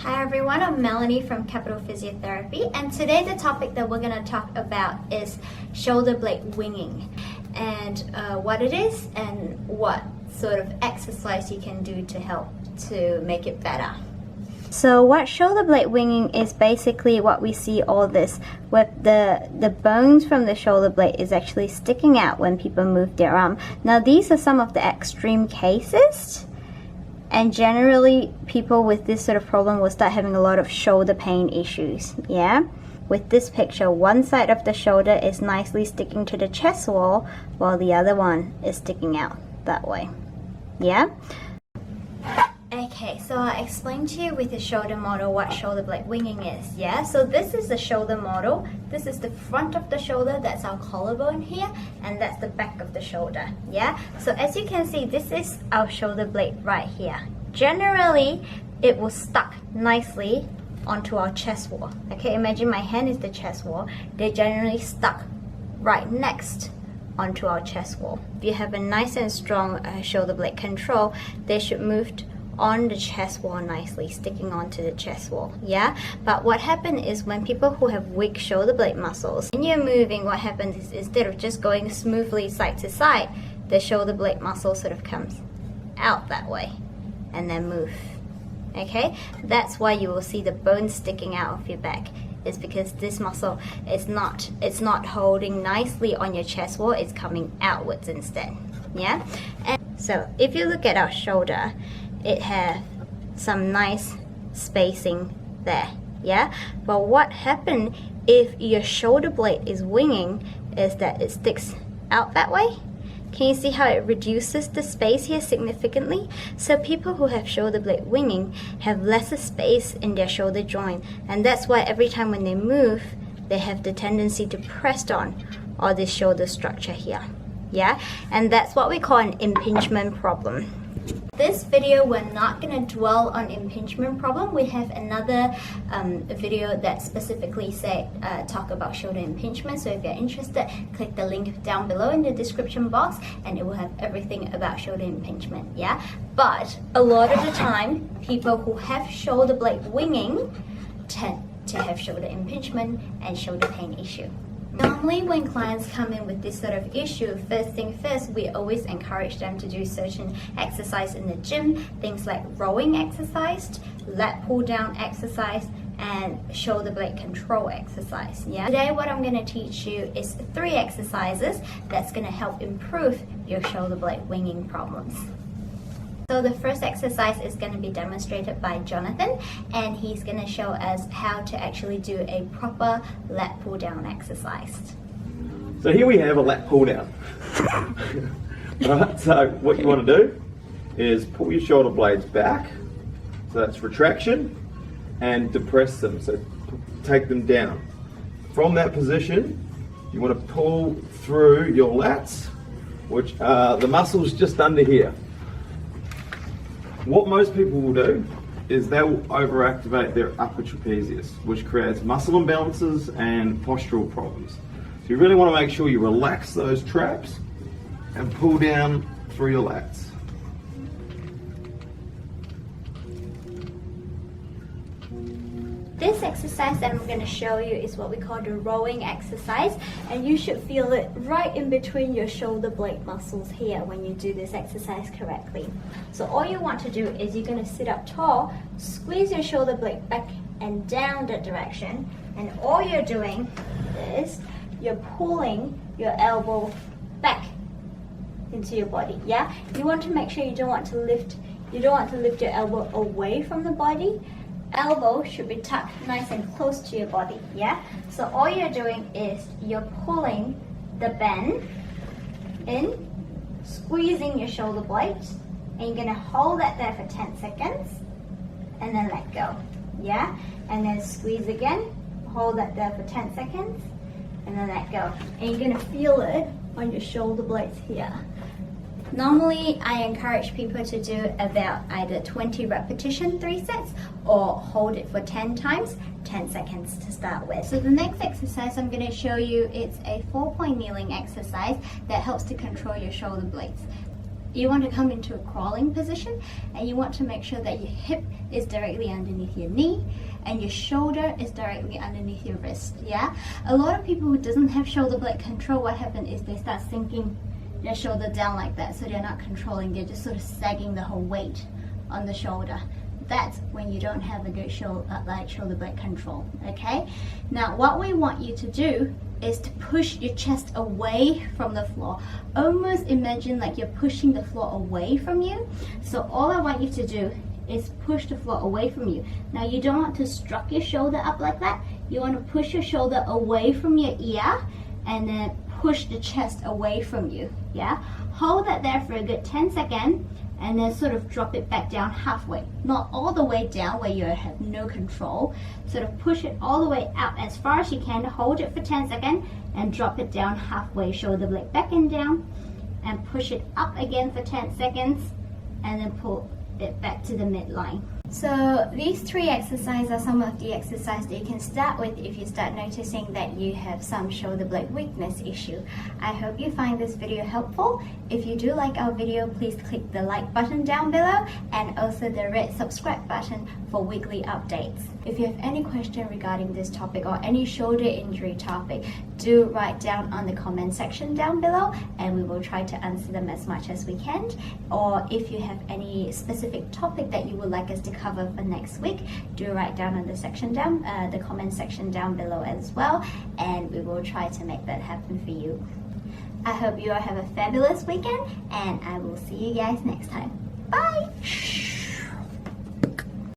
Hi everyone, I'm Melanie from Capital Physiotherapy, and today the topic that we're going to talk about is shoulder blade winging and what it is and what sort of exercise you can do to help to make it better. So what shoulder blade winging is basically what we see all this, with the bones from the shoulder blade is actually sticking out when people move their arm. Now these are some of the extreme cases. And generally, people with this sort of problem will start having a lot of shoulder pain issues, yeah? With this picture, one side of the shoulder is nicely sticking to the chest wall, while the other one is sticking out that way, yeah? Okay, so I explained to you with the shoulder model what shoulder blade winging is, yeah? So this is the shoulder model. This is the front of the shoulder, that's our collarbone here, and that's the back of the shoulder, yeah? So as you can see, this is our shoulder blade right here. Generally, it will stuck nicely onto our chest wall. Okay, imagine my hand is the chest wall. They're generally stuck right next onto our chest wall. If you have a nice and strong shoulder blade control, they should move on the chest wall nicely, sticking onto the chest wall, yeah? But what happens is when people who have weak shoulder blade muscles, when you're moving, what happens is instead of just going smoothly side to side, the shoulder blade muscle sort of comes out that way and then move, okay? That's why you will see the bone sticking out of your back. Is because this muscle is not holding nicely on your chest wall, it's coming outwards instead, yeah? And so if you look at our shoulder, it has some nice spacing there, yeah? But what happens if your shoulder blade is winging is that it sticks out that way. Can you see how it reduces the space here significantly? So people who have shoulder blade winging have lesser space in their shoulder joint, and that's why every time when they move, they have the tendency to press on all this shoulder structure here, yeah? And that's what we call an impingement problem. This video, we're not going to dwell on impingement problem. We have another video that specifically talk about shoulder impingement. So if you're interested, click the link down below in the description box and it will have everything about shoulder impingement, yeah? But a lot of the time, people who have shoulder blade winging tend to have shoulder impingement and shoulder pain issue. Normally when clients come in with this sort of issue, first thing first, we always encourage them to do certain exercise in the gym, things like rowing exercise, lat pull down exercise, and shoulder blade control exercise, yeah? Today what I'm going to teach you is 3 exercises that's going to help improve your shoulder blade winging problems. So the first exercise is going to be demonstrated by Jonathan, and he's going to show us how to actually do a proper lat pull down exercise. So here we have a lat pull down. Right, so what you want to do is pull your shoulder blades back, so that's retraction, and depress them, so take them down. From that position, you want to pull through your lats, which are the muscles just under here. What most people will do is they will overactivate their upper trapezius, which creates muscle imbalances and postural problems. So you really want to make sure you relax those traps and pull down through your lats. This exercise that I'm going to show you is what we call the rowing exercise, and you should feel it right in between your shoulder blade muscles here when you do this exercise correctly. So all you want to do is you're going to sit up tall, squeeze your shoulder blade back and down that direction, and all you're doing is you're pulling your elbow back into your body, yeah? You want to make sure you don't want to lift your elbow away from the body. Elbow should be tucked nice and close to your body, yeah? So all you're doing is you're pulling the bend in, squeezing your shoulder blades, and you're gonna hold that there for 10 seconds, and then let go, yeah? And then squeeze again, hold that there for 10 seconds, and then let go. And you're gonna feel it on your shoulder blades here. Normally, I encourage people to do about either 20 repetition, 3 sets, or hold it for 10 times, 10 seconds to start with. So the next exercise I'm going to show you, it's a 4-point kneeling exercise that helps to control your shoulder blades. you want to come into a crawling position, and you want to make sure that your hip is directly underneath your knee and your shoulder is directly underneath your wrist. Yeah, a lot of people who doesn't have shoulder blade control, what happens is they start sinking their shoulder down like that, so they're not controlling, they're just sort of sagging the whole weight on the shoulder. That's when you don't have a good shoulder blade control. Okay, now what we want you to do is to push your chest away from the floor. Almost imagine like you're pushing the floor away from you. So all I want you to do is push the floor away from you. Now you don't want to struck your shoulder up like that. You want to push your shoulder away from your ear and then push the chest away from you. Yeah, hold that there for a good 10 seconds and then sort of drop it back down halfway. Not all the way down where you have no control. Sort of push it all the way out as far as you can, hold it for 10 seconds and drop it down halfway, shoulder blade back and down, and push it up again for 10 seconds and then pull it back to the midline. So these 3 exercises are some of the exercises that you can start with if you start noticing that you have some shoulder blade weakness issue. I hope you find this video helpful. If you do like our video, please click the like button down below and also the red subscribe button for weekly updates. If you have any question regarding this topic or any shoulder injury topic, do write down on the comment section down below and we will try to answer them as much as we can. Or if you have any specific topic that you would like us to cover for next week, do write down on the comment section down below as well, and we will try to make that happen for you. I hope you all have a fabulous weekend and I will see you guys next time. Bye!